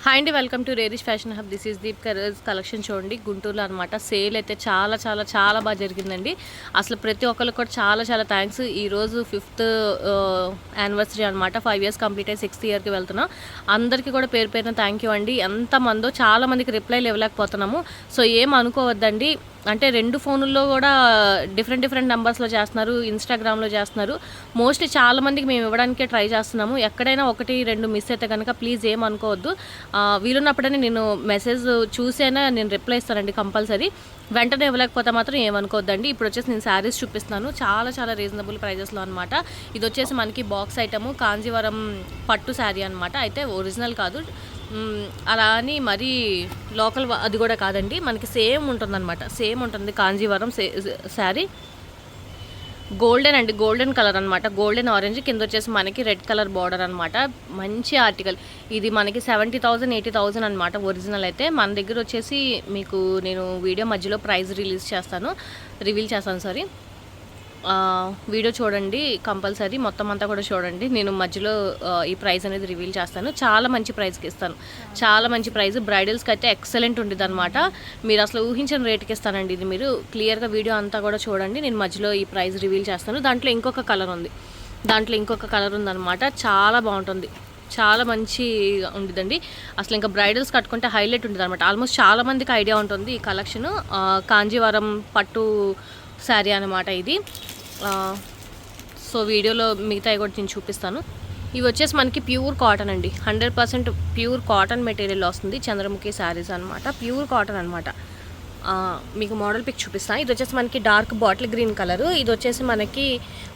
Hi అండి, welcome to Rarish fashion hub. This is deep collection. చూడండి, గుంటూరులో అనమాట. సేల్ అయితే చాలా చాలా చాలా బాగా జరిగిందండి. అసలు ప్రతి ఒక్కరికి కూడా చాలా చాలా థ్యాంక్స్. ఈరోజు 5th యానివర్సరీ అనమాట. 5 years కంప్లీట్ అయ్యి 6th yearకి వెళ్తున్నాం. అందరికీ కూడా పేరు పేరున థ్యాంక్ యూ అండి. ఎంతమందో చాలా మందికి రిప్లైలు ఇవ్వలేకపోతున్నాము. సో ఏం అనుకోవద్దండి. అంటే 2 ఫోనుల్లో కూడా డిఫరెంట్ నెంబర్స్లో చేస్తున్నారు, ఇన్స్టాగ్రామ్లో చేస్తున్నారు. మోస్ట్లీ చాలామందికి మేము ఇవ్వడానికే ట్రై చేస్తున్నాము. ఎక్కడైనా 1-2 మిస్ అయితే కనుక ప్లీజ్ ఏమనుకోవద్దు. వీలున్నప్పుడైనా నేను మెసేజ్ చూసైనా నేను రిప్లై ఇస్తానండి కంపల్సరీ. వెంటనే ఇవ్వలేకపోతే మాత్రం ఏమనుకోవద్దండి. ఇప్పుడు వచ్చేసి నేను శారీస్ చూపిస్తున్నాను. చాలా చాలా రీజనబుల్ ప్రైజెస్లో అనమాట. ఇది వచ్చేసి మనకి బాక్స్ ఐటము కాంజీవరం పట్టు శారీ అనమాట. అయితే ఒరిజినల్ కాదు, అలా అని మరీ లోకల్ అది కూడా కాదండి. మనకి సేమ్ ఉంటుందన్నమాట. సేమ్ ఉంటుంది కాంజీవరం శారీ. గోల్డెన్ అండి, గోల్డెన్ కలర్ అనమాట. గోల్డెన్ ఆరెంజ్ కింద వచ్చేసి మనకి రెడ్ కలర్ బార్డర్ అనమాట. మంచి ఆర్టికల్ ఇది. మనకి 70,000 80,000 అనమాట ఒరిజినల్. అయితే మన దగ్గర వచ్చేసి మీకు నేను వీడియో మధ్యలో ప్రైస్ రివీల్ చేస్తాను సారీ. వీడియో చూడండి కంపల్సరీ, మొత్తం అంతా కూడా చూడండి. నేను మధ్యలో ఈ ప్రైస్ అనేది రివీల్ చేస్తాను. చాలా మంచి ప్రైస్కి ఇస్తాను, చాలా మంచి ప్రైస్. బ్రైడల్స్కి అయితే ఎక్సలెంట్ ఉంటుంది అనమాట. మీరు అసలు ఊహించిన రేట్కి ఇస్తానండి. ఇది మీరు క్లియర్గా వీడియో అంతా కూడా చూడండి. నేను మధ్యలో ఈ ప్రైస్ రివీల్ చేస్తాను. దాంట్లో ఇంకొక కలర్ ఉందన్నమాట. చాలా బాగుంటుంది, చాలా మంచిగా ఉంటుందండి. అసలు ఇంకా బ్రైడల్స్ కట్టుకుంటే హైలైట్ ఉంటుంది అనమాట. ఆల్మోస్ట్ చాలా మందికి ఐడియా ఉంటుంది ఈ కలెక్షన్. కాంజీవరం పట్టు శారీ అనమాట ఇది. సో వీడియోలో మిగతాయి కూడా నేను చూపిస్తాను. ఇవి వచ్చేసి మనకి ప్యూర్ కాటన్ అండి. 100% ప్యూర్ కాటన్ మెటీరియల్ వస్తుంది. చంద్రముఖి శారీస్ అనమాట. ప్యూర్ కాటన్ అనమాట. మీకు మోడల్ పిక్ చూపిస్తాను. ఇది వచ్చేసి మనకి డార్క్ బాటిల్ గ్రీన్ కలరు. ఇది వచ్చేసి మనకి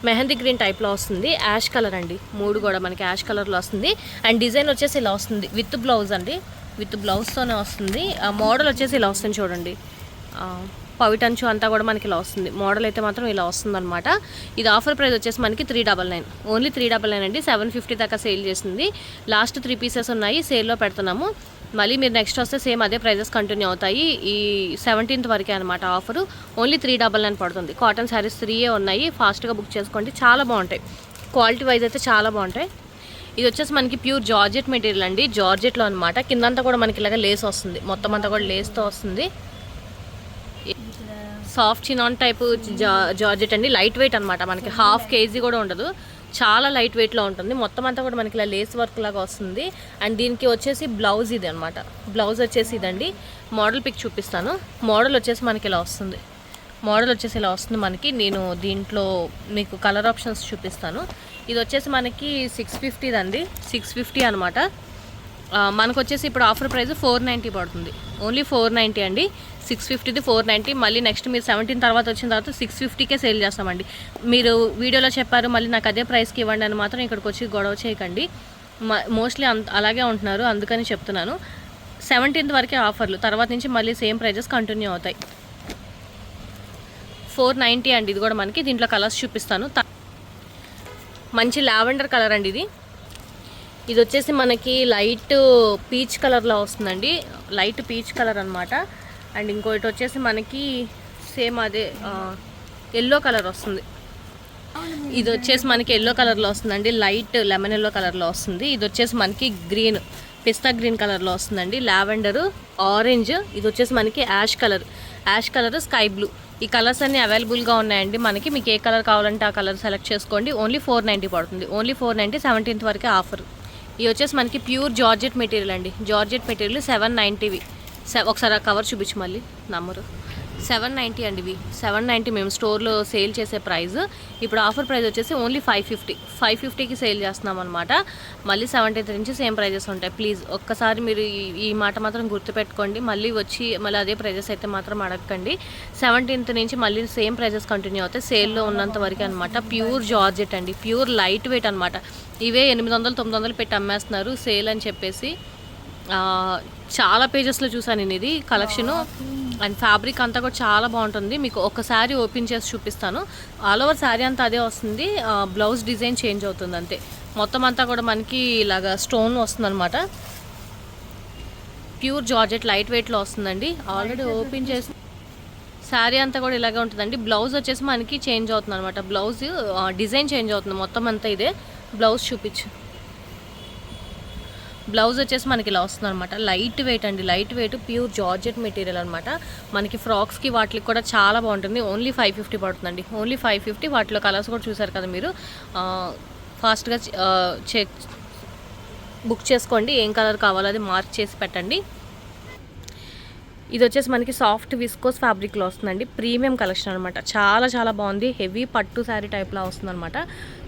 మెహందీ గ్రీన్ టైప్లో వస్తుంది. యాష్ కలర్ అండి. 3 కూడా మనకి యాష్ కలర్లో వస్తుంది. అండ్ డిజైన్ వచ్చేసి ఇలా వస్తుంది. విత్ బ్లౌజ్ అండి, విత్ బ్లౌజ్తోనే వస్తుంది. మోడల్ వచ్చేసి ఇలా వస్తుంది చూడండి. పవిటంచు అంతా కూడా మనకి ఇలా వస్తుంది. మోడల్ అయితే మాత్రం ఇలా వస్తుంది అనమాట. ఇది ఆఫర్ ప్రైస్ వచ్చేసి మనకి 399, ఓన్లీ 399 అండి. 750 దాకా సేల్ చేసింది. లాస్ట్ 3 పీసెస్ ఉన్నాయి, సేల్లో పెడుతున్నాము. మళ్ళీ మీరు నెక్స్ట్ వస్తే సేమ్ అదే ప్రైజెస్ కంటిన్యూ అవుతాయి. ఈ 17th వరకే అనమాట ఆఫరు. ఓన్లీ 399 పడుతుంది. కాటన్ శారీస్ 3 ఉన్నాయి. ఫాస్ట్గా బుక్ చేసుకోండి, చాలా బాగుంటాయి. క్వాలిటీ వైజ్ అయితే చాలా బాగుంటాయి. ఇది వచ్చేసి మనకి ప్యూర్ జార్జెట్ మెటీరియల్ అండి. జార్జెట్లో అనమాట. కిందంతా కూడా మనకి ఇలాగ లేస్ వస్తుంది. మొత్తం అంతా కూడా లేస్తో వస్తుంది. సాఫ్ట్ చినాన్ టైపు జార్జెట్ అండి. లైట్ వెయిట్ అనమాట. మనకి 1/2 kg కూడా ఉండదు. చాలా లైట్ వెయిట్లో ఉంటుంది. మొత్తం అంతా కూడా మనకి ఇలా లేస్ వర్క్ లాగా వస్తుంది. అండ్ దీనికి వచ్చేసి బ్లౌజ్ ఇది అనమాట. బ్లౌజ్ వచ్చేసి ఇదండి. మోడల్ పిక్ చూపిస్తాను. మోడల్ వచ్చేసి మనకి ఇలా వస్తుంది. మనకి నేను దీంట్లో మీకు కలర్ ఆప్షన్స్ చూపిస్తాను. ఇది వచ్చేసి మనకి 650 అండి. 650 అనమాట. మనకు వచ్చేసి ఇప్పుడు ఆఫర్ ప్రైస్ 490 పడుతుంది. ఓన్లీ 490 అండి. 650ది 490. మళ్ళీ నెక్స్ట్ మీరు 17 తర్వాత వచ్చిన తర్వాత 650కే సేల్ చేస్తామండి. మీరు వీడియోలో చెప్పారు మళ్ళీ నాకు అదే ప్రైస్కి ఇవ్వండి అని మాత్రం ఇక్కడికి వచ్చి గొడవ చేయకండి. మోస్ట్లీ అలాగే ఉంటున్నారు, అందుకని చెప్తున్నాను. 17th వరకే ఆఫర్లు, తర్వాత నుంచి మళ్ళీ సేమ్ ప్రైజెస్ కంటిన్యూ అవుతాయి. 490 అండి. ఇది కూడా మనకి దీంట్లో కలర్స్ చూపిస్తాను. మంచి లావెండర్ కలర్ అండి ఇది. ఇది వచ్చేసి మనకి లైట్ పీచ్ కలర్లో వస్తుందండి. లైట్ పీచ్ కలర్ అనమాట. అండ్ ఇంకోటి వచ్చేసి మనకి సేమ్ అదే ఎల్లో కలర్ వస్తుంది. ఇది వచ్చేసి మనకి ఎల్లో కలర్లో వస్తుందండి. లైట్ లెమన్ ఎల్లో కలర్లో వస్తుంది. ఇది వచ్చేసి మనకి గ్రీన్, పిస్తా గ్రీన్ కలర్లో వస్తుందండి. Lavender, orange. ఇది వచ్చేసి మనకి యాష్ కలర్, స్కై బ్లూ. ఈ కలర్స్ అన్నీ అవైలబుల్గా ఉన్నాయండి మనకి. మీకు ఏ కలర్ కావాలంటే ఆ కలర్ సెలెక్ట్ చేసుకోండి. ఓన్లీ 490 పడుతుంది. ఓన్లీ 490, 17th వరకే ఆఫర్. ఇవి వచ్చేసి మనకి ప్యూర్ జార్జెట్ మెటీరియల్ అండి. జార్జెట్ మెటీరియల్ 790వి. ఒకసారి ఆ కవర్ చూపించు మళ్ళీ. నంబరు 790 అండి. ఇవి 790 మేము స్టోర్లో సేల్ చేసే ప్రైస్. ఇప్పుడు ఆఫర్ ప్రైస్ వచ్చేసి ఓన్లీ 550కి సేల్ చేస్తున్నాం అనమాట. మళ్ళీ 17th నుంచి సేమ్ ప్రైజెస్ ఉంటాయి. ప్లీజ్ ఒక్కసారి మీరు ఈ మాట మాత్రం గుర్తుపెట్టుకోండి. మళ్ళీ అదే ప్రైజెస్ అయితే మాత్రం అడగండి. 17th నుంచి మళ్ళీ సేమ్ ప్రైజెస్ కంటిన్యూ అవుతాయి. సేల్లో ఉన్నంత వరకు అనమాట. ప్యూర్ జార్జెట్ అండి. ప్యూర్ లైట్ వెయిట్ అనమాట. ఇవే 800-900 పెట్టి అమ్మేస్తున్నారు సేల్ అని చెప్పేసి. చాలా పేజెస్లో చూసాను నేను ఇది కలెక్షను. అండ్ ఫ్యాబ్రిక్ అంతా కూడా చాలా బాగుంటుంది. మీకు ఒకసారి ఓపెన్ చేసి చూపిస్తాను. ఆల్ ఓవర్ శారీ అంతా అదే వస్తుంది. బ్లౌజ్ డిజైన్ చేంజ్ అవుతుంది అంతే. మొత్తం అంతా కూడా మనకి ఇలాగా స్టోన్ వస్తుంది అనమాట. ప్యూర్ జార్జెట్ లైట్ వెయిట్లో వస్తుందండి. ఆల్రెడీ ఓపెన్ చేసి శారీ అంతా కూడా ఇలాగే ఉంటుందండి. బ్లౌజ్ వచ్చేసి మనకి చేంజ్ అవుతుంది అనమాట. బ్లౌజ్ డిజైన్ చేంజ్ అవుతుంది. మొత్తం అంతా ఇదే. బ్లౌజ్ చూపించు. బ్లౌజ్ వచ్చేసి మనకి ఇలా వస్తుంది అనమాట. లైట్ వెయిట్ అండి, light weight pure georgette material అనమాట. మనకి ఫ్రాక్స్కి వాటికి కూడా చాలా బాగుంటుంది. ఓన్లీ 550 పడుతుందండి, ఓన్లీ 550. వాటిలో కలర్స్ కూడా చూసారు కదా మీరు. ఫాస్ట్గా బుక్ చేసుకోండి, ఏం కలర్ కావాలో అది మార్క్ చేసి పెట్టండి. ఇది వచ్చేసి మనకి సాఫ్ట్ విస్కోస్ ఫ్యాబ్రిక్లో వస్తుందండి. ప్రీమియం కలెక్షన్ అనమాట. చాలా చాలా బాగుంది. హెవీ పట్టు శారీ టైప్లో వస్తుందన్నమాట.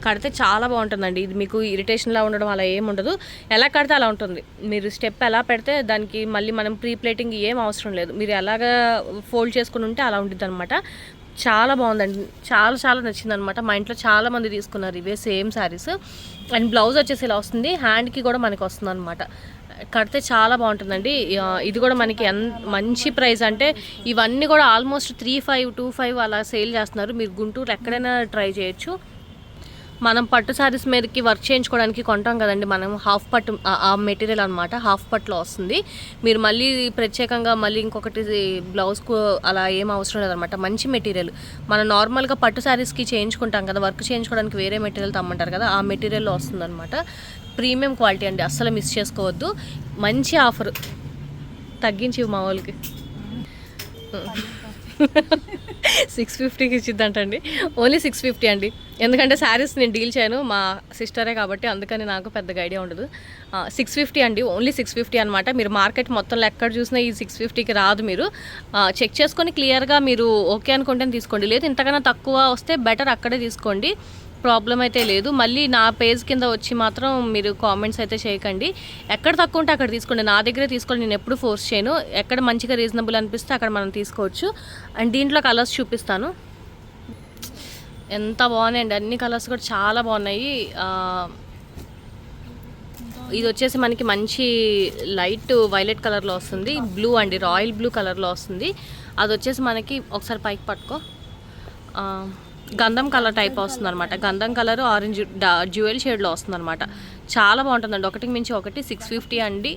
కడితే చాలా బాగుంటుందండి. ఇది మీకు ఇరిటేషన్లా ఉండడం అలా ఏమి ఉండదు. ఎలా కడితే అలా ఉంటుంది. మీరు స్టెప్ ఎలా పెడితే దానికి మళ్ళీ మనం ప్రీ ప్లేటింగ్ ఏం అవసరం లేదు. మీరు ఎలాగా ఫోల్డ్ చేసుకుని ఉంటే అలా ఉంటుంది అనమాట. చాలా బాగుందండి, చాలా చాలా నచ్చిందనమాట. మా ఇంట్లో చాలామంది తీసుకున్నారు ఇవే సేమ్ శారీస్. అండ్ బ్లౌజ్ వచ్చేసి ఇలా వస్తుంది, హ్యాండ్కి కూడా మనకి వస్తుంది అనమాట. కడితే చాలా బాగుంటుందండి. ఇది కూడా మనకి మంచి ప్రైస్. అంటే ఇవన్నీ కూడా ఆల్మోస్ట్ 3525 అలా సేల్ చేస్తున్నారు. మీరు గుంటూరు ఎక్కడైనా ట్రై చేయొచ్చు. మనం పట్టు శారీస్ మీదకి వర్క్ చేయించుకోవడానికి కొంటాం కదండి మనం, హాఫ్ పట్టు ఆ మెటీరియల్ అనమాట. హాఫ్ పట్టులో వస్తుంది. మీరు మళ్ళీ ప్రత్యేకంగా మళ్ళీ ఇంకొకటి బ్లౌజ్కు అలా ఏం అవసరం లేదనమాట. మంచి మెటీరియల్. మనం నార్మల్గా పట్టు శారీస్కి చేయించుకుంటాం కదా, వర్క్ చేయించుకోవడానికి వేరే మెటీరియల్ తమ్మంటారు కదా, ఆ మెటీరియల్లో వస్తుందన్నమాట. ప్రీమియం క్వాలిటీ అండి, అస్సలు మిస్ చేసుకోవద్దు. మంచి ఆఫర్, తగ్గించి మా వాళ్ళకి 650కి ఇచ్చిద్దంటండి. ఓన్లీ 650 అండి. ఎందుకంటే శారీస్ నేను డీల్ చేయను, మా సిస్టరే కాబట్టి అందుకని నాకు పెద్దగా ఐడియా ఉండదు. 650 అండి, ఓన్లీ 650 అనమాట. మీరు మార్కెట్ మొత్తంలో ఎక్కడ చూసినా ఈ 650కి రాదు. మీరు చెక్ చేసుకొని క్లియర్గా మీరు ఓకే అనుకుంటే తీసుకోండి. లేదు ఇంతకన్నా తక్కువ వస్తే బెటర్, అక్కడే తీసుకోండి, ప్రాబ్లం అయితే లేదు. మళ్ళీ నా పేజ్ కింద వచ్చి మాత్రం మీరు కామెంట్స్ అయితే చేయకండి. ఎక్కడ తక్కువ ఉంటే అక్కడ తీసుకోండి, నా దగ్గరే తీసుకోండి. నేను ఎప్పుడు ఫోర్స్ చేయను. ఎక్కడ మంచిగా రీజనబుల్ అనిపిస్తే అక్కడ మనం తీసుకోవచ్చు. అండ్ దీంట్లో కలర్స్ చూపిస్తాను. ఎంత బాగున్నాయండి, అన్ని కలర్స్ కూడా చాలా బాగున్నాయి. ఇది వచ్చేసి మనకి మంచి లైట్ వైలెట్ కలర్లో వస్తుంది. బ్లూ అండి, రాయల్ బ్లూ కలర్లో వస్తుంది. అది వచ్చేసి మనకి ఒకసారి పైకి పట్టుకో, గంధం కలర్ టైప్ వస్తుంది అనమాట. గంధం కలర్ ఆరెంజ్ జ్యువెల్ షేడ్లో వస్తుంది అనమాట. చాలా బాగుంటుందండి. ఒకటికి మించి ఒకటి. 650 అండి,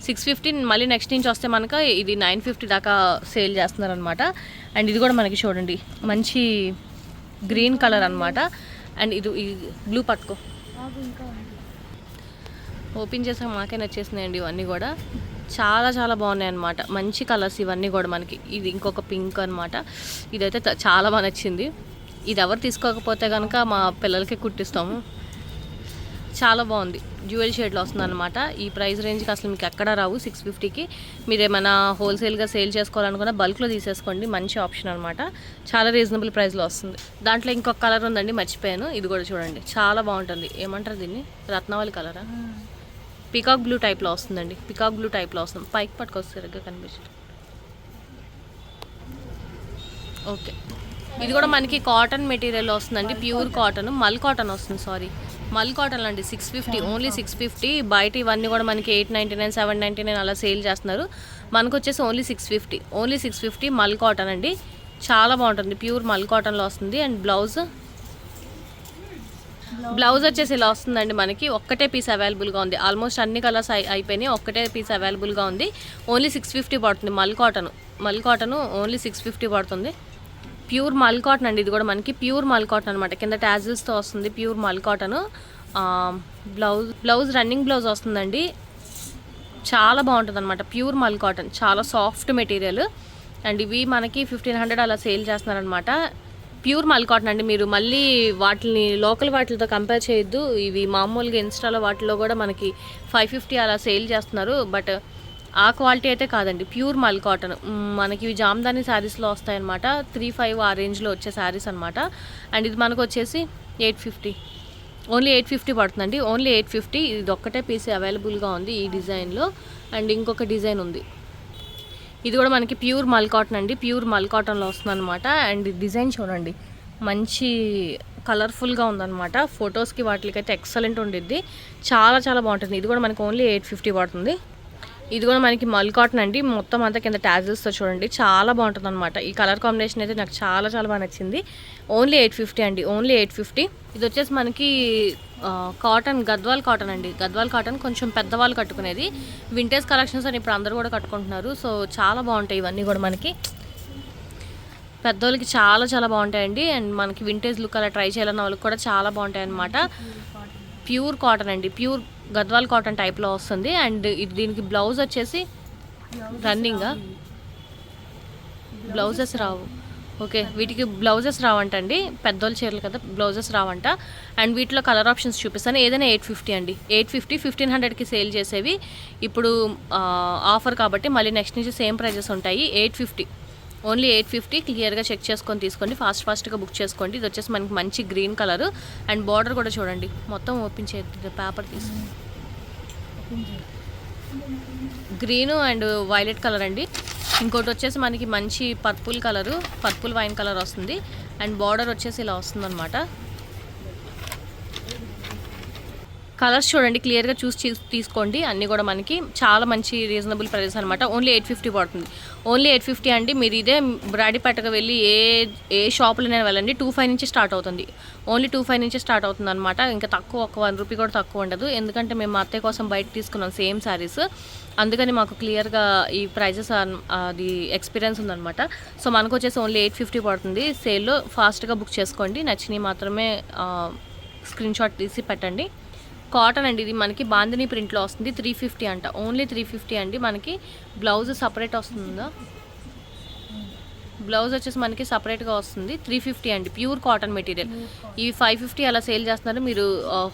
650. మళ్ళీ నెక్స్ట్ నుంచి వస్తే మనకు ఇది 950 దాకా సేల్ చేస్తున్నారు అనమాట. అండ్ ఇది కూడా మనకి చూడండి మంచి గ్రీన్ కలర్ అనమాట. అండ్ ఇది బ్లూ పట్టుకో, ఓపెన్ చేసాక మాకే నచ్చేసినాయండి ఇవన్నీ కూడా. చాలా చాలా బాగున్నాయి అనమాట. మంచి కలర్స్ ఇవన్నీ కూడా మనకి. ఇది ఇంకొక పింక్ అనమాట. ఇదైతే చాలా బాగా నచ్చింది. ఇది ఎవరు తీసుకోకపోతే కనుక మా పిల్లలకి కుట్టిస్తాము. చాలా బాగుంది, జ్యువెల్ షేడ్లో వస్తుంది అనమాట. ఈ ప్రైస్ రేంజ్కి అసలు మీకు ఎక్కడ రావు 650కి. మీరు ఏమైనా హోల్సేల్గా సేల్ చేసుకోవాలనుకున్నా బల్క్లో తీసేసుకోండి, మంచి ఆప్షన్ అనమాట. చాలా రీజనబుల్ ప్రైస్లో వస్తుంది. దాంట్లో ఇంకొక కలర్ ఉందండి, మర్చిపోయాను. ఇది కూడా చూడండి, చాలా బాగుంటుంది. ఏమంటారు దీన్ని, రత్నవళి కలరా, పికాక్ బ్లూ టైప్లో వస్తుందండి. పికాక్ బ్లూ టైప్లో వస్తుంది. పైకి పట్టుకొస్తే సరిగ్గా కనిపించదు. ఓకే, ఇది కూడా మనకి కాటన్ మెటీరియల్లో వస్తుందండి. ప్యూర్ కాటన్, మల్ కాటన్ వస్తుంది. సారీ, మల్ కాటన్ అండి. 650, ఓన్లీ 650. బయట ఇవన్నీ కూడా మనకి 899, 799 అలా సేల్ చేస్తున్నారు. మనకు వచ్చేసి ఓన్లీ 650, ఓన్లీ 650 మల్ కాటన్ అండి. చాలా బాగుంటుంది, ప్యూర్ మల్ కాటన్లో వస్తుంది. అండ్ బ్లౌజ్ వచ్చేసి ఇలా వస్తుందండి. మనకి ఒక్కటే పీస్ అవైలబుల్గా ఉంది. ఆల్మోస్ట్ అన్ని కలర్స్ అయిపోయినాయి, ఒక్కటే పీస్ అవైలబుల్గా ఉంది. ఓన్లీ 650 పడుతుంది. మల్ కాటన్ ఓన్లీ 650 పడుతుంది. ప్యూర్ మల్ కాటన్ అండి. ఇది కూడా మనకి ప్యూర్ మల్ కాటన్ అనమాట. కింద టాజిల్స్తో వస్తుంది, ప్యూర్ మల్ కాటన్. బ్లౌజ్ రన్నింగ్ బ్లౌజ్ వస్తుందండి. చాలా బాగుంటుంది అనమాట. ప్యూర్ మల్ కాటన్, చాలా సాఫ్ట్ మెటీరియల్. అండ్ ఇవి మనకి 1500 అలా సేల్ చేస్తున్నారనమాట. ప్యూర్ మల్ కాటన్ అండి. మీరు మళ్ళీ వాటిని లోకల్ వాటితో కంపేర్ చేయొద్దు. ఇవి మామూలుగా ఇన్స్టాలో వాటిలో కూడా మనకి 550 అలా సేల్ చేస్తున్నారు. బట్ ఆ క్వాలిటీ అయితే కాదండి, ప్యూర్ మల్ కాటన్. మనకి ఇవి జామ్దాని శారీస్లో వస్తాయన్నమాట. 35 ఆ రేంజ్లో వచ్చే శారీస్ అనమాట. అండ్ ఇది మనకు వచ్చేసి 850, ఓన్లీ 850 పడుతుందండి. ఓన్లీ 850. ఇది ఒక్కటే పీస్ అవైలబుల్గా ఉంది ఈ డిజైన్లో. అండ్ ఇంకొక డిజైన్ ఉంది, ఇది కూడా మనకి ప్యూర్ మల్ కాటన్ అండి. ప్యూర్ మల్ కాటన్లో వస్తుంది అనమాట. అండ్ డిజైన్ చూడండి, మంచి కలర్ఫుల్గా ఉందన్నమాట. ఫొటోస్కి వాటికి అయితే ఎక్సలెంట్ ఉండిద్ది. చాలా చాలా బాగుంటుంది. ఇది కూడా మనకి ఓన్లీ 850 పడుతుంది. ఇది కూడా మనకి మల్ కాటన్ అండి. మొత్తం అంతా కింద టాజిల్స్తో చూడండి, చాలా బాగుంటుంది అనమాట. ఈ కలర్ కాంబినేషన్ అయితే నాకు చాలా చాలా బాగా నచ్చింది. ఓన్లీ 850 అండి, ఓన్లీ 850. ఇది వచ్చేసి మనకి కాటన్, గద్వాల్ కాటన్ అండి. గద్వాల్ కాటన్ కొంచెం పెద్దవాళ్ళు కట్టుకునేది. వింటేజ్ కలెక్షన్స్ అని ఇప్పుడు అందరూ కూడా కట్టుకుంటున్నారు. సో చాలా బాగుంటాయి ఇవన్నీ కూడా మనకి. పెద్దవాళ్ళకి చాలా చాలా బాగుంటాయండి. అండ్ మనకి వింటేజ్ లుక్ అలా ట్రై చేయాలన్న వాళ్ళకి కూడా చాలా బాగుంటాయి అన్నమాట. ప్యూర్ కాటన్ అండి, ప్యూర్ గద్వాల్ కాటన్ టైప్లో వస్తుంది. అండ్ దీనికి బ్లౌజ్ వచ్చేసి రన్నింగ్ బ్లౌజెస్ రావు. ఓకే, వీటికి బ్లౌజెస్ రావంటండి, పెద్దోళ్ళ చీరలు కదా, బ్లౌజెస్ రావంట. అండ్ వీటిలో కలర్ ఆప్షన్స్ చూపిస్తాను. ఏదైనా 850 అండి, 850, 1500కి సేల్ చేసేవి ఇప్పుడు ఆఫర్ కాబట్టి మళ్ళీ నెక్స్ట్ నుంచి సేమ్ ప్రైజెస్ ఉంటాయి. 850, ఓన్లీ 850. క్లియర్గా చెక్ చేసుకొని తీసుకోండి, ఫాస్ట్గా బుక్ చేసుకోండి. ఇది వచ్చేసి మనకి మంచి గ్రీన్ కలర్ అండ్ బార్డర్ కూడా చూడండి, మొత్తం ఓపెన్ చేయండి, పేపర్ తీసి గ్రీను అండ్ వైలెట్ కలర్ అండి. ఇంకోటి వచ్చేసి మనకి మంచి పర్పుల్ వైన్ కలర్ వస్తుంది. అండ్ బార్డర్ వచ్చేసి ఇలా వస్తుంది అనమాట. కలర్స్ చూడండి, క్లియర్గా చూసి తీసుకోండి. అన్నీ కూడా మనకి చాలా మంచి రీజనబుల్ ప్రైస్ అనమాట. ఓన్లీ 850 పడుతుంది. ఓన్లీ 850 అండి. మీరు ఇదే బ్రాడీపేటకు వెళ్ళి ఏ షాపులోనైనా వెళ్ళండి, 25 నుంచి స్టార్ట్ అవుతుంది. ఓన్లీ 25 నుంచి స్టార్ట్ అవుతుంది అనమాట. ఇంకా తక్కువ, ఒక 1 రూపీ కూడా తక్కువ ఉండదు. ఎందుకంటే మేము మా అత్తయ్య కోసం బయట తీసుకున్నాం సేమ్ శారీస్, అందుకని మాకు క్లియర్గా ఈ ప్రైజెస్ అది ఎక్స్పీరియన్స్ ఉందన్నమాట. సో మనకు వచ్చేసి ఓన్లీ 850 పడుతుంది సేల్లో. ఫాస్ట్గా బుక్ చేసుకోండి, నచ్చినవి మాత్రమే స్క్రీన్ షాట్ తీసి పెట్టండి. కాటన్ అండి, ఇది మనకి బాందిని ప్రింట్లో వస్తుంది. 350 అంట, ఓన్లీ 350 అండి. మనకి బ్లౌజ్ సపరేట్ వస్తుందా, బ్లౌజ్ వచ్చేసి మనకి సపరేట్గా వస్తుంది. 350 అండి, ప్యూర్ కాటన్ మెటీరియల్. ఈ 550 అలా సేల్ చేస్తున్నారు, మీరు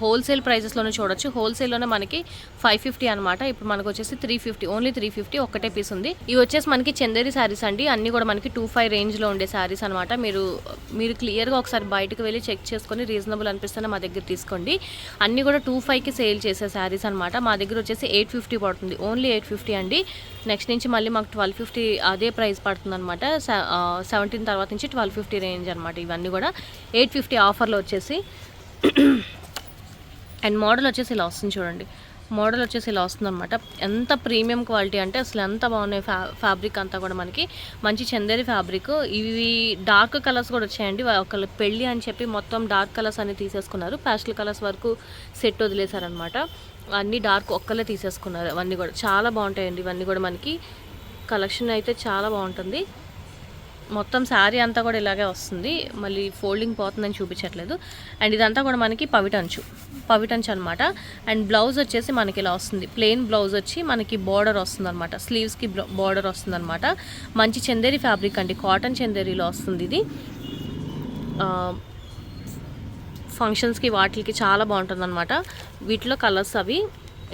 హోల్సేల్ ప్రైజెస్లోనే చూడొచ్చు. హోల్సేల్లోనే మనకి 550 అనమాట. ఇప్పుడు మనకు వచ్చేసి 350, ఓన్లీ 350 ఒక్కటే పీస్ ఉంది. ఇవి వచ్చేసి మనకి చందేరి శారీస్ అండి, అన్నీ కూడా మనకి 25 రేంజ్లో ఉండే శారీస్ అనమాట. మీరు క్లియర్గా ఒకసారి బయటకు వెళ్ళి చెక్ చేసుకొని రీజనబుల్ అనిపిస్తేనే మా దగ్గర తీసుకోండి. అన్నీ కూడా 25కి సేల్ చేసే శారీస్ అనమాట. మా దగ్గర వచ్చేసి 850 పడుతుంది, ఓన్లీ 850 అండి. నెక్స్ట్ నుంచి మళ్ళీ మాకు 1250 అదే ప్రైస్ పడుతుంది అనమాట. 17 తర్వాత నుంచి 1250 రేంజ్ అనమాట. ఇవన్నీ కూడా 850 ఆఫర్లో వచ్చేసి. అండ్ మోడల్ వచ్చేసి ఇలా వస్తుంది చూడండి, మోడల్ వచ్చేసి ఇలా వస్తుంది అనమాట. ఎంత ప్రీమియం క్వాలిటీ అంటే అసలు ఎంత బాగున్నాయి. ఫ్యాబ్రిక్ అంతా కూడా మనకి మంచి చందేరి ఫ్యాబ్రిక్. ఇవి డార్క్ కలర్స్ కూడా వచ్చాయండి. ఒకళ్ళు పెళ్ళి అని చెప్పి మొత్తం డార్క్ కలర్స్ అన్ని తీసేసుకున్నారు, ప్యాస్టల్ కలర్స్ వరకు సెట్ వదిలేశారనమాట. అన్నీ డార్క్ ఒక్కలే తీసేసుకున్నారు. అవన్నీ కూడా చాలా బాగుంటాయండి. ఇవన్నీ కూడా మనకి కలెక్షన్ అయితే చాలా బాగుంటుంది. మొత్తం శారీ అంతా కూడా ఇలాగే వస్తుంది, మళ్ళీ ఫోల్డింగ్ పోతుందని చూపించట్లేదు. అండ్ ఇదంతా కూడా మనకి పవిటంచు అనమాట. అండ్ బ్లౌజ్ వచ్చేసి మనకి ఇలా వస్తుంది, ప్లెయిన్ బ్లౌజ్ వచ్చి మనకి బార్డర్ వస్తుంది అనమాట, స్లీవ్స్కి బార్డర్ వస్తుంది అనమాట. మంచి చందేరి ఫ్యాబ్రిక్ అండి, కాటన్ చందేరిలో వస్తుంది ఇది. ఫంక్షన్స్కి వాటికి చాలా బాగుంటుంది అనమాట. వీటిలో కలర్స్ అవి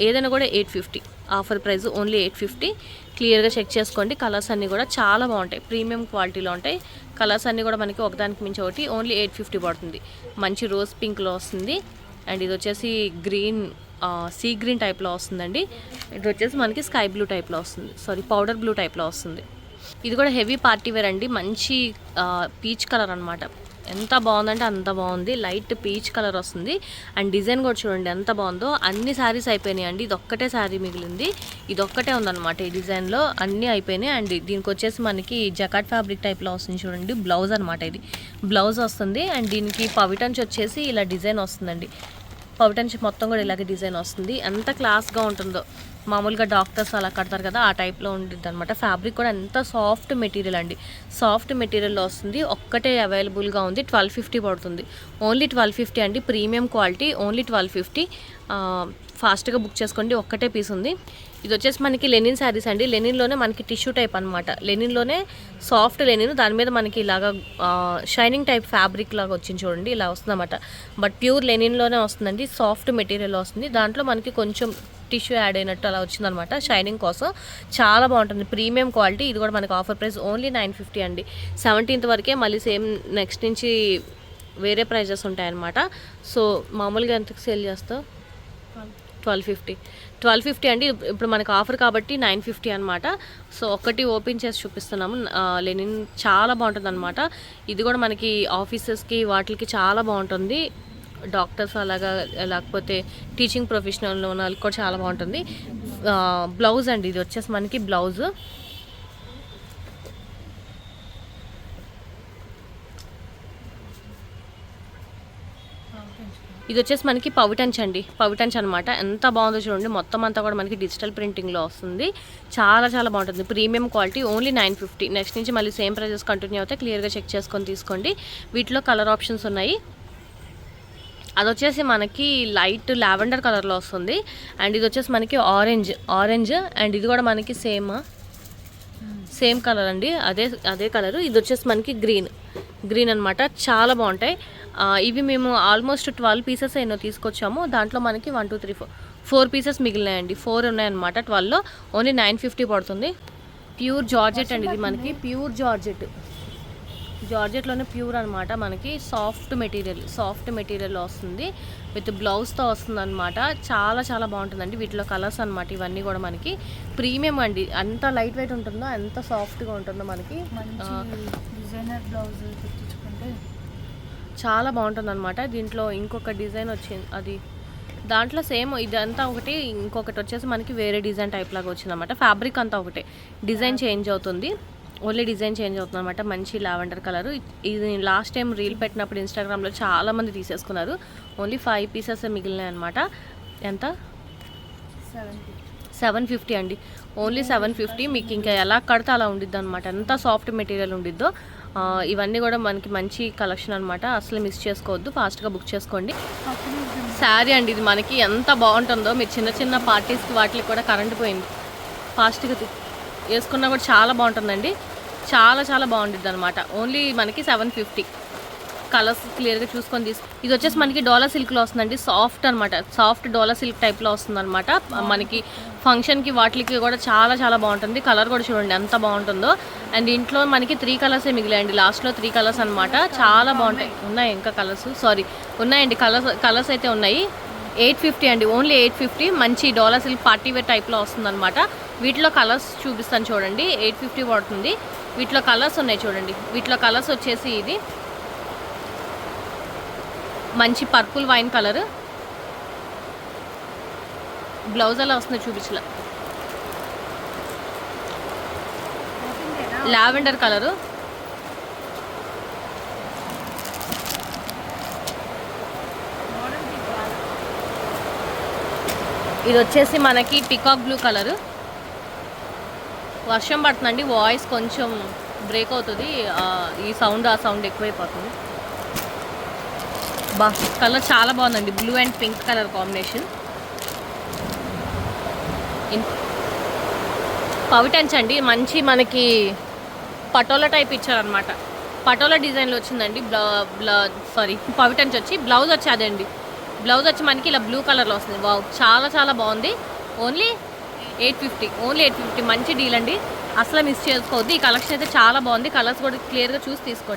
ఏదైనా కూడా 850 ఆఫర్ ప్రైస్, ఓన్లీ 850. క్లియర్గా చెక్ చేసుకోండి. కలర్స్ అన్నీ కూడా చాలా బాగుంటాయి, ప్రీమియం క్వాలిటీలో ఉంటాయి. కలర్స్ అన్నీ కూడా మనకి ఒకదానికి మించి ఒకటి, ఓన్లీ 850 పడుతుంది. మంచి రోజ్ పింక్లో వస్తుంది. అండ్ ఇది వచ్చేసి గ్రీన్, సీ గ్రీన్ టైప్లో వస్తుందండి. ఇది వచ్చేసి మనకి స్కై బ్లూ టైప్లో వస్తుంది, పౌడర్ బ్లూ టైప్లో వస్తుంది. ఇది కూడా హెవీ పార్టీ వేర్ అండి, మంచి పీచ్ కలర్ అనమాట. ఎంత బాగుందంటే అంత బాగుంది, లైట్ పీచ్ కలర్ వస్తుంది. అండ్ డిజైన్ కూడా చూడండి ఎంత బాగుందో. అన్ని శారీస్ అయిపోయినాయి అండి, ఇదొక్కటే శారీ మిగిలింది, ఇదొక్కటే ఉందన్నమాట. ఈ డిజైన్లో అన్నీ అయిపోయినాయి. అండ్ దీనికి వచ్చేసి మనకి జకాట్ ఫ్యాబ్రిక్ టైప్లో వస్తుంది చూడండి, బ్లౌజ్ అనమాట. ఇది బ్లౌజ్ వస్తుంది. అండ్ దీనికి పవిటంచ్ వచ్చేసి ఇలా డిజైన్ వస్తుందండి, పవిటంచ్ మొత్తం కూడా ఇలాగే డిజైన్ వస్తుంది. ఎంత క్లాస్గా ఉంటుందో, మామూలుగా డాక్టర్స్ అలా కడతారు కదా ఆ టైప్లో ఉంటుంది అనమాట. ఫ్యాబ్రిక్ కూడా ఎంత సాఫ్ట్ మెటీరియల్ అండి, సాఫ్ట్ మెటీరియల్లో వస్తుంది. ఒక్కటే అవైలబుల్గా ఉంది, 1250 పడుతుంది, ఓన్లీ 1250 అండి. Premium quality, only 1250. ఫాస్ట్గా బుక్ చేసుకోండి, ఒక్కటే పీస్ ఉంది. ఇది వచ్చేసి మనకి లెనిన్ శారీస్ అండి, లెనిన్లోనే మనకి టిష్యూ టైప్ అనమాట. లెనిన్లోనే సాఫ్ట్ లెనిన్, దాని మీద మనకి ఇలాగా షైనింగ్ టైప్ ఫ్యాబ్రిక్ లాగా వచ్చింది చూడండి, ఇలా వస్తుంది అనమాట. బట్ ప్యూర్ లెనిన్లోనే వస్తుందండి, సాఫ్ట్ మెటీరియల్ వస్తుంది. దాంట్లో మనకి కొంచెం టిష్యూ యాడ్ అయినట్టు అలా వచ్చిందనమాట, షైనింగ్ కోసం. చాలా బాగుంటుంది, ప్రీమియం క్వాలిటీ. ఇది కూడా మనకి ఆఫర్ ప్రైస్ ఓన్లీ 950 అండి. 17th వరకే, మళ్ళీ సేమ్ నెక్స్ట్ నుంచి వేరే ప్రైజెస్ ఉంటాయన్నమాట. సో మామూలుగా ఎంతకు సేల్ చేస్తావు? 1250 అండి. ఇప్పుడు మనకు ఆఫర్ కాబట్టి 950 అనమాట. సో ఒక్కటి ఓపెన్ చేసి చూపిస్తున్నాము. లెనిన్ చాలా బాగుంటుంది అనమాట. ఇది కూడా మనకి ఆఫీసెస్కి వాటికి చాలా బాగుంటుంది. డాక్టర్స్ అలాగా, లేకపోతే టీచింగ్ ప్రొఫెషనల్ వాళ్ళకి కూడా చాలా బాగుంటుంది. బ్లౌజ్ అండి, ఇది వచ్చేసి మనకి బ్లౌజ్. ఇది వచ్చేసి మనకి పవిటంచ్ అండి, పవిటంచ్ అనమాట. ఎంత బాగుందో చూడండి, మొత్తం అంతా కూడా మనకి డిజిటల్ ప్రింటింగ్లో వస్తుంది. చాలా చాలా బాగుంటుంది, ప్రీమియం క్వాలిటీ, ఓన్లీ 950. నెక్స్ట్ నుంచి మళ్ళీ సేమ్ ప్రైజెస్ కంటిన్యూ అవుతాయి, క్లియర్గా చెక్ చేసుకొని తీసుకోండి. వీటిలో కలర్ ఆప్షన్స్ ఉన్నాయి. అది వచ్చేసి మనకి లైట్ లావెండర్ కలర్లో వస్తుంది. అండ్ ఇది వచ్చేసి మనకి ఆరెంజ్ అండ్ ఇది కూడా మనకి సేమ్ కలర్ అండి, అదే కలరు. ఇది వచ్చేసి మనకి గ్రీన్ అనమాట. చాలా బాగుంటాయి ఇవి. మేము ఆల్మోస్ట్ 12 పీసెస్ ఎన్నో తీసుకొచ్చాము. దాంట్లో మనకి 1 2 3 4 పీసెస్ మిగిలినాయండి. 4 ఉన్నాయన్నమాట 12లో. ఓన్లీ 950 పడుతుంది. ప్యూర్ జార్జెట్ అండి ఇది. మనకి ప్యూర్ జార్జెట్లోనే ప్యూర్ అనమాట. మనకి సాఫ్ట్ మెటీరియల్లో వస్తుంది. విత్ బ్లౌజ్తో వస్తుంది అనమాట. చాలా చాలా బాగుంటుందండి. వీటిలో కలర్స్ అనమాట ఇవన్నీ కూడా మనకి ప్రీమియం అండి. ఎంత లైట్ వెయిట్ ఉంటుందో, ఎంత సాఫ్ట్గా ఉంటుందో మనకి. డిజైనర్ బ్లౌజ్ తెచ్చుకుంటే చాలా బాగుంటుంది అనమాట. దీంట్లో ఇంకొక డిజైన్ వచ్చింది, అది దాంట్లో సేమ్ ఇదంతా ఒకటి, ఇంకొకటి వచ్చేసి మనకి వేరే డిజైన్ టైప్ లాగా వచ్చింది అనమాట. ఫ్యాబ్రిక్ అంతా ఒకటే, డిజైన్ చేంజ్ అవుతుంది. ఓన్లీ డిజైన్ చేంజ్ అవుతుంది అనమాట. మంచి లావెండర్ కలరు. ఇది లాస్ట్ టైం రీల్ పెట్టినప్పుడు ఇన్స్టాగ్రామ్లో చాలామంది తీసేసుకున్నారు. ఓన్లీ 5 పీసెస్ మిగిలినాయి అనమాట. ఎంత? 750 అండి. ఓన్లీ 750. మీకు ఇంకా ఎలా కడితే అలా ఉండిద్ది అనమాట. ఎంత సాఫ్ట్ మెటీరియల్ ఉండిద్దో. ఇవన్నీ కూడా మనకి మంచి కలెక్షన్ అనమాట. అసలు మిస్ చేసుకోవద్దు, ఫాస్ట్గా బుక్ చేసుకోండి. శారీ అండి ఇది. మనకి ఎంత బాగుంటుందో, మీరు చిన్న పార్టీస్కి వాటికి కూడా కరెంట్ పోయింది ఫాస్ట్గా వేసుకున్నా కూడా చాలా బాగుంటుందండి. చాలా చాలా బాగుంటుంది అనమాట. ఓన్లీ మనకి 750. కలర్స్ క్లియర్గా చూసుకొని ఇది వచ్చేసి మనకి డోలా సిల్క్లో వస్తుందండి. సాఫ్ట్ అనమాట. సాఫ్ట్ డోలా సిల్క్ టైప్లో వస్తుంది అనమాట. మనకి ఫంక్షన్కి వాటికి కూడా చాలా చాలా బాగుంటుంది. కలర్ కూడా చూడండి ఎంత బాగుంటుందో. అండ్ ఇంట్లో మనకి 3 కలర్సే మిగిలాయండి. లాస్ట్లో 3 కలర్స్ అనమాట. చాలా బాగుంటాయి. ఉన్నాయి ఇంకా కలర్స్, ఉన్నాయండి. కలర్స్ అయితే ఉన్నాయి. 850 అండి. ఓన్లీ 850. మంచి డోలా సిల్క్ పార్టీ వేర్ టైప్లో వస్తుంది అనమాట. వీటిలో కలర్స్ చూపిస్తాను చూడండి. 850 పడుతుంది. వీటిలో కలర్స్ ఉన్నాయి చూడండి. వీటిలో కలర్స్ వచ్చేసి ఇది మంచి పర్పుల్ వైన్ కలర్. బ్లౌజ్ అలా వస్తుంది చూపించలా. Lavender colour. ఇది వచ్చేసి మనకి పికాక్ బ్లూ కలరు. వర్షం పడుతుందండి, వాయిస్ కొంచెం బ్రేక్ అవుతుంది. ఈ సౌండ్ ఆ సౌండ్ ఎక్కువైపోతుంది. కలర్ చాలా బాగుందండి. Blue and pink colour combination. పవిటన్స్ అండి. మంచి మనకి పటోలా టైప్ ఇచ్చారనమాట. పటోలా డిజైన్లో వచ్చిందండి. పవిటన్స్ వచ్చి బ్లౌజ్ వచ్చి అదండి. బ్లౌజ్ వచ్చి మనకి ఇలా బ్లూ కలర్లో వస్తుంది. వావ్, చాలా చాలా బాగుంది. ఓన్లీ 850. మంచి డీల్ అండి. అసలు మిస్ చేసుకోవద్దు. ఈ కలెక్షన్ అయితే చాలా బాగుంది. కలర్స్ కూడా క్లియర్గా చూసి తీసుకోండి.